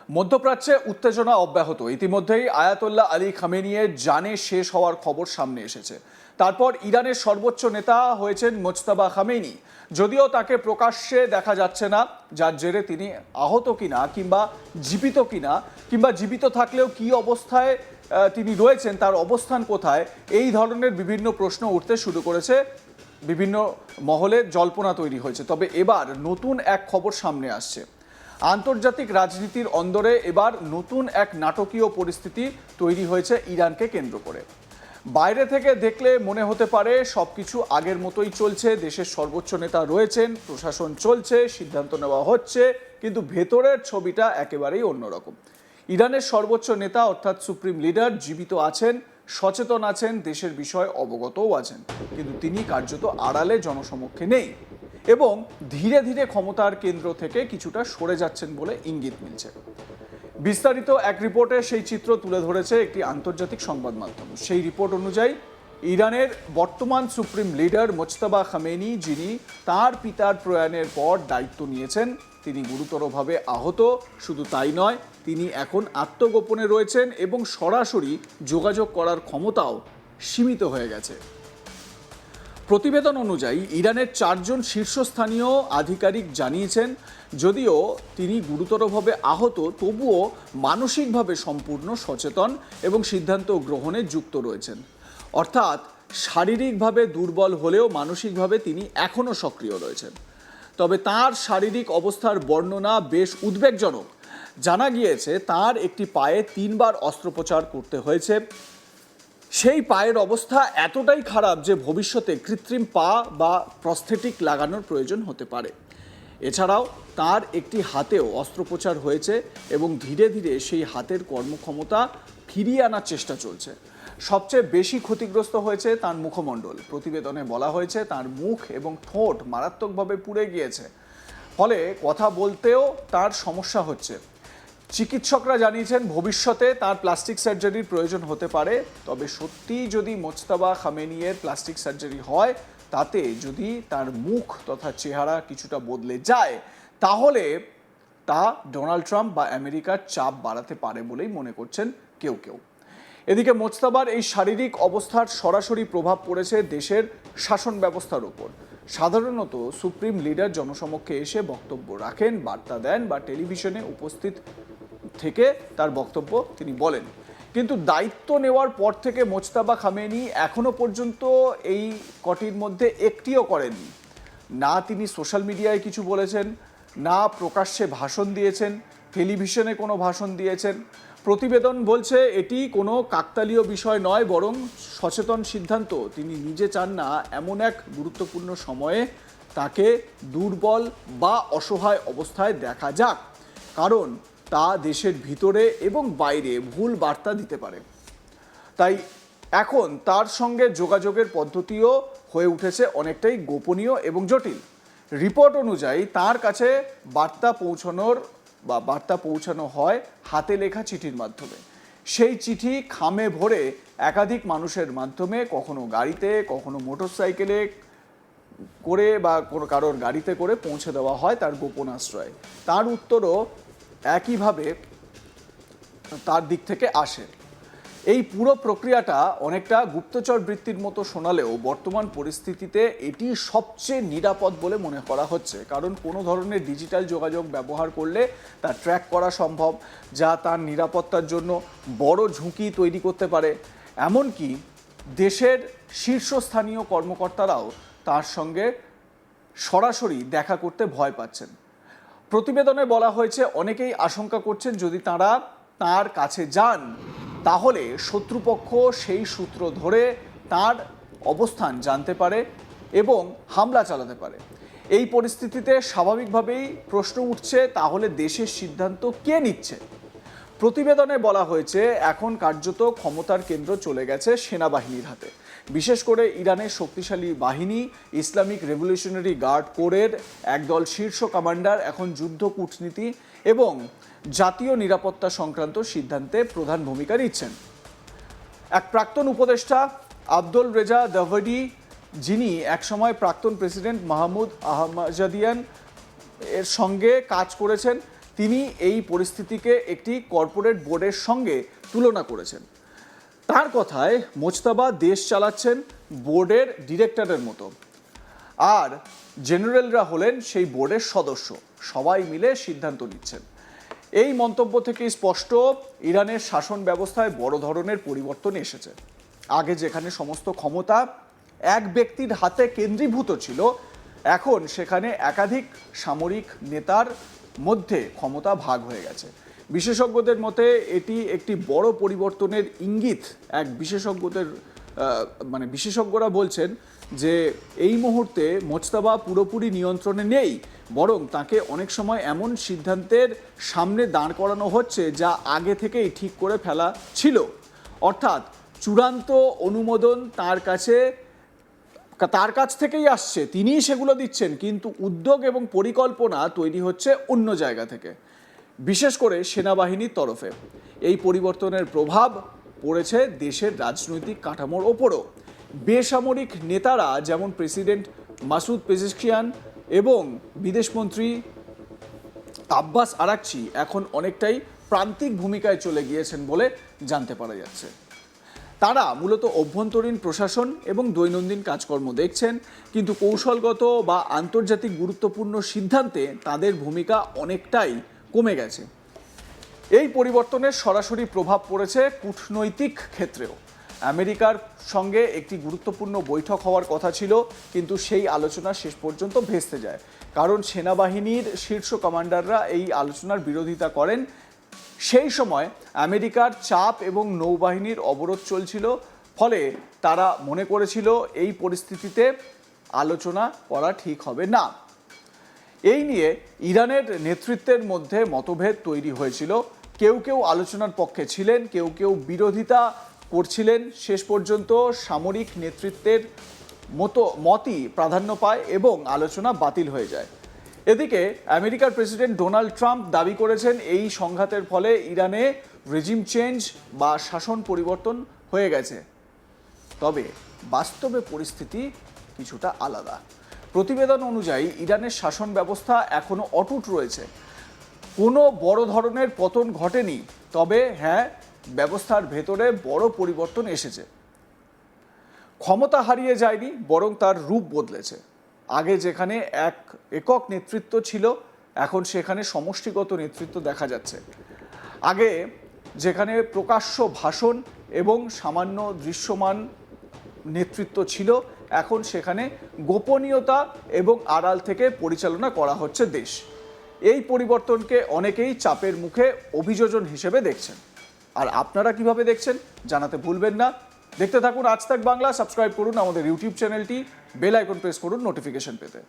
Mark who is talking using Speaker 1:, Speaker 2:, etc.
Speaker 1: মধ্যপ্রাচ্যে উত্তেজনা অব্যাহত। ইতিমধ্যেই আয়াতোল্লাহ আলী খামেনির জানে শেষ হওয়ার খবর সামনে এসেছে। তারপর ইরানের সর্বোচ্চ নেতা হয়েছেন মোজতাবা খামেনি। যদিও তাকে প্রকাশ্যে দেখা যাচ্ছে না, যার জেরে তিনি আহত কিনা কিংবা জীবিত থাকলেও কি অবস্থায় তিনি রয়েছেন, তার অবস্থান কোথায়, এই ধরনের বিভিন্ন প্রশ্ন উঠতে শুরু করেছে। বিভিন্ন মহলে জল্পনা তৈরি হয়েছে। তবে এবার নতুন এক খবর সামনে আসছে। আন্তর্জাতিক রাজনীতির অন্দরে এবার নতুন এক নাটকীয় পরিস্থিতি তৈরি হয়েছে ইরানকে কেন্দ্র করে। বাইরে থেকে দেখলে মনে হতে পারে সবকিছু আগের মতোই চলছে, দেশের সর্বোচ্চ নেতা রয়েছেন, প্রশাসন চলছে, সিদ্ধান্ত নেওয়া হচ্ছে, কিন্তু ভেতরের ছবিটা একেবারেই অন্যরকম। ইরানের সর্বোচ্চ নেতা অর্থাৎ সুপ্রিম লিডার জীবিত আছেন, সচেতন আছেন, দেশের বিষয়ে অবগতও আছেন, কিন্তু তিনি কার্যত আড়ালে জনসমক্ষে নেই এবং ধীরে ধীরে ক্ষমতার কেন্দ্র থেকে কিছুটা সরে যাচ্ছেন বলে ইঙ্গিত মিলছে। বিস্তারিত এক রিপোর্টে সেই চিত্র তুলে ধরেছে একটি আন্তর্জাতিক সংবাদ মাধ্যম। সেই রিপোর্ট অনুযায়ী ইরানের বর্তমান সুপ্রিম লিডার মোজতাবা খামেনি, যিনি তার পিতার প্রয়াণের পর দায়িত্ব নিয়েছেন, তিনি গুরুতরভাবে আহত। শুধু তাই নয়, তিনি এখন আত্মগোপনে রয়েছেন এবং সরাসরি যোগাযোগ করার ক্ষমতাও সীমিত হয়ে গেছে। প্রতিবেদন অনুযায়ী ইরানের 4 জন শীর্ষস্থানীয় আধিকারিক জানিয়েছেন, যদিও তিনি গুরুতরভাবে আহত, তবুও মানসিকভাবে সম্পূর্ণ সচেতন এবং সিদ্ধান্ত গ্রহণে যুক্ত রয়েছেন। অর্থাৎ শারীরিকভাবে দুর্বল হলেও মানসিকভাবে তিনি এখনও সক্রিয় রয়েছেন। তবে তার শারীরিক অবস্থার বর্ণনা বেশ উদ্বেগজনক। জানা গিয়েছে তার একটি পায়ে 3 বার অস্ত্রোপচার করতে হয়েছে। সেই পায়ের অবস্থা এতটাই খারাপ যে ভবিষ্যতে কৃত্রিম পা বা প্রস্থেটিক লাগানোর প্রয়োজন হতে পারে। এছাড়াও তার একটি হাতেও অস্ত্রোপচার হয়েছে এবং ধীরে ধীরে সেই হাতের কর্মক্ষমতা ফিরিয়ে আনার চেষ্টা চলছে। সবচেয়ে বেশি ক্ষতিগ্রস্ত হয়েছে তার মুখমণ্ডল। প্রতিবেদনে বলা হয়েছে তার মুখ এবং ঠোঁট মারাত্মকভাবে পুড়ে গিয়েছে, ফলে কথা বলতেও তার সমস্যা হচ্ছে। চিকিৎসকরা জানিয়েছেন ভবিষ্যতে তার প্লাস্টিক সার্জারির প্রয়োজন হতে পারে। তবে সত্যি যদি মোজতাবা খামেনির প্লাস্টিক সার্জারি হয়, তাতে যদি তার মুখ তথা চেহারা কিছুটা বদলে যায়, তাহলে তা ডোনাল্ড ট্রাম্প বা আমেরিকার চাপ বাড়াতে পারে বলেই মনে করছেন কেউ কেউ। এদিকে মোজতাবার এই শারীরিক অবস্থার সরাসরি প্রভাব পড়েছে দেশের শাসন ব্যবস্থার উপর। সাধারণত সুপ্রিম লিডার জনসমক্ষে এসে বক্তব্য রাখেন, বার্তা দেন বা টেলিভিশনে উপস্থিত থেকে তার বক্তব্য তিনি বলেন। কিন্তু দায়িত্ব নেওয়ার পর থেকে মোজতাবা খামেনি এখনো পর্যন্ত এই কটির মধ্যে একটিও করেননি। না তিনি সোশ্যাল মিডিয়ায় কিছু বলেছেন, না প্রকাশ্যে ভাষণ দিয়েছেন, টেলিভিশনে কোনো ভাষণ দিয়েছেন। প্রতিবেদন বলছে এটি কোনো কাকতালীয় বিষয় নয়, বরং সচেতন সিদ্ধান্ত। তিনি নিজে চান না এমন এক গুরুত্বপূর্ণ সময়ে তাকে দুর্বল বা অসহায় অবস্থায় দেখা যাক, কারণ তা দেশের ভিতরে এবং বাইরে ভুল বার্তা দিতে পারে। তাই এখন তার সঙ্গে যোগাযোগের পদ্ধতিও হয়ে উঠেছে অনেকটাই গোপনীয় এবং জটিল। রিপোর্ট অনুযায়ী তার কাছে বার্তা পৌঁছানো হয় হাতে লেখা চিঠির মাধ্যমে। সেই চিঠি খামে ভরে একাধিক মানুষের মাধ্যমে, কখনো গাড়িতে, কখনো মোটরসাইকেলে করে বা কোনো কারোর গাড়িতে করে পৌঁছে দেওয়া হয় তার গোপন আশ্রয়ে। তার উত্তরও একইভাবে তার দিক থেকে আসে। এই পুরো প্রক্রিয়াটা অনেকটা গুপ্তচর বৃত্তির মতো শোনালেও বর্তমান পরিস্থিতিতে এটি সবচেয়ে নিরাপদ বলে মনে করা হচ্ছে, কারণ কোনো ধরনের ডিজিটাল যোগাযোগ ব্যবহার করলে তা ট্র্যাক করা সম্ভব, যা তার নিরাপত্তার জন্য বড় ঝুঁকি তৈরি করতে পারে। এমনকি দেশের শীর্ষস্থানীয় কর্মকর্তারাও তার সঙ্গে সরাসরি দেখা করতে ভয় পাচ্ছেন। প্রতিবেদনে বলা হয়েছে অনেকেই আশঙ্কা করছেন যদি তারা তার কাছে যান, তাহলে শত্রুপক্ষ সেই সূত্র ধরে তার অবস্থান জানতে পারে এবং হামলা চালাতে পারে। এই পরিস্থিতিতে স্বাভাবিকভাবেই প্রশ্ন উঠছে, তাহলে দেশের সিদ্ধান্ত কে নিচ্ছে? প্রতিবেদনে বলা হয়েছে এখন কার্যত ক্ষমতার কেন্দ্র চলে গেছে সেনাবাহিনীর হাতে। বিশেষ করে ইরানের শক্তিশালী বাহিনী ইসলামিক রেভলিউশনারি গার্ড কোরের একদল শীর্ষ কমান্ডার এখন যুদ্ধ কূটনীতি এবং জাতীয় নিরাপত্তা সংক্রান্ত সিদ্ধান্তে প্রধান ভূমিকা নিচ্ছেন। এক প্রাক্তন উপদেষ্টা আব্দুল রেজা দাভেডি, যিনি একসময় প্রাক্তন প্রেসিডেন্ট মাহমুদ আহমাদিয়ান এর সঙ্গে কাজ করেছেন, তিনি এই পরিস্থিতিকে একটি কর্পোরেট বোর্ডের সঙ্গে তুলনা করেছেন। তার কথায় মোজতাবা দেশ চালাচ্ছেন বোর্ডের ডিরেক্টরের মতো, আর জেনারেলরা হলেন সেই বোর্ডের সদস্য, সবাই মিলে সিদ্ধান্ত নিচ্ছেন। এই মন্তব্য থেকে স্পষ্ট ইরানের শাসন ব্যবস্থায় বড় ধরনের পরিবর্তন এসেছে। আগে যেখানে সমস্ত ক্ষমতা এক ব্যক্তির হাতে কেন্দ্রীভূত ছিল, এখন সেখানে একাধিক সামরিক নেতার মধ্যে ক্ষমতা ভাগ হয়ে গেছে। বিশেষজ্ঞদের মতে এটি একটি বড় পরিবর্তনের ইঙ্গিত। বিশেষজ্ঞরা বলছেন যে এই মুহূর্তে মোজতাবা পুরোপুরি নিয়ন্ত্রণে নেই, বরং তাকে অনেক সময় এমন সিদ্ধান্তের সামনে দাঁড় করানো হচ্ছে যা আগে থেকেই ঠিক করে ফেলা ছিল। অর্থাৎ চূড়ান্ত অনুমোদন তার কাছ থেকেই আসছে, তিনিই সেগুলো দিচ্ছেন, কিন্তু উদ্যোগ এবং পরিকল্পনা তৈরি হচ্ছে অন্য জায়গা থেকে, বিশেষ করে সেনাবাহিনীর তরফে। এই পরিবর্তনের প্রভাব পড়েছে দেশের রাজনৈতিক কাঠামোর ওপরও। বেসামরিক নেতারা যেমন প্রেসিডেন্ট মাসুদ পেজেশকিয়ান এবং বিদেশমন্ত্রী আব্বাস আরাকচি এখন অনেকটাই প্রান্তিক ভূমিকায় চলে গিয়েছেন বলে জানতে পারা যাচ্ছে। তারা মূলত অভ্যন্তরীণ প্রশাসন এবং দৈনন্দিন কাজকর্ম দেখছেন, কিন্তু কৌশলগত বা আন্তর্জাতিক গুরুত্বপূর্ণ সিদ্ধান্তে তাদের ভূমিকা অনেকটাই কমে গেছে। এই পরিবর্তনের সরাসরি প্রভাব পড়েছে কূটনৈতিক ক্ষেত্রেও। আমেরিকার সঙ্গে একটি গুরুত্বপূর্ণ বৈঠক হওয়ার কথা ছিল, কিন্তু সেই আলোচনা শেষ পর্যন্ত ভেস্তে যায়, কারণ সেনাবাহিনীর শীর্ষ কমান্ডাররা এই আলোচনার বিরোধিতা করেন। সেই সময় আমেরিকার চাপ এবং নৌবাহিনীর অবরোধ চলছিল, ফলে তারা মনে করেছিল এই পরিস্থিতিতে আলোচনা করা ঠিক হবে না। এই নিয়ে ইরানের নেতৃত্বের মধ্যে মতভেদ তৈরি হয়েছিল। কেউ কেউ আলোচনার পক্ষে ছিলেন, কেউ কেউ বিরোধিতা করছিলেন। শেষ পর্যন্ত সামরিক নেতৃত্বের মতই প্রাধান্য পায় এবং আলোচনা বাতিল হয়ে যায়। এদিকে আমেরিকার প্রেসিডেন্ট ডোনাল্ড ট্রাম্প দাবি করেছেন এই সংঘাতের ফলে ইরানে রেজিম চেঞ্জ বা শাসন পরিবর্তন হয়ে গেছে। তবে বাস্তবে পরিস্থিতি কিছুটা আলাদা। প্রতিবেদন অনুযায়ী ইরানের শাসন ব্যবস্থা এখনো অটুট রয়েছে। কোনো বড় ধরনের পতন ঘটেনি, তবে হ্যাঁ, ব্যবস্থার ভেতরে বড় পরিবর্তন এসেছে। ক্ষমতা হারিয়ে যায়নি, বরং তার রূপ বদলেছে। আগে যেখানে একক নেতৃত্ব ছিল, এখন সেখানে সমষ্টিগত নেতৃত্ব দেখা যাচ্ছে। আগে যেখানে প্রকাশ্য ভাষণ এবং সামান্য দৃশ্যমান নেতৃত্ব ছিল, এখন সেখানে গোপনীয়তা এবং আড়াল থেকে পরিচালনা করা হচ্ছে দেশ। এই পরিবর্তনকে অনেকেই চাপের মুখে অভিযোজন হিসেবে দেখছেন। আর আপনারা কিভাবে দেখছেন জানাতে ভুলবেন না। দেখতে থাকুন আজ তাক বাংলা, সাবস্ক্রাইব করুন আমাদের ইউটিউব চ্যানেলটি, বেল আইকন প্রেস করুন নোটিফিকেশন পেতে।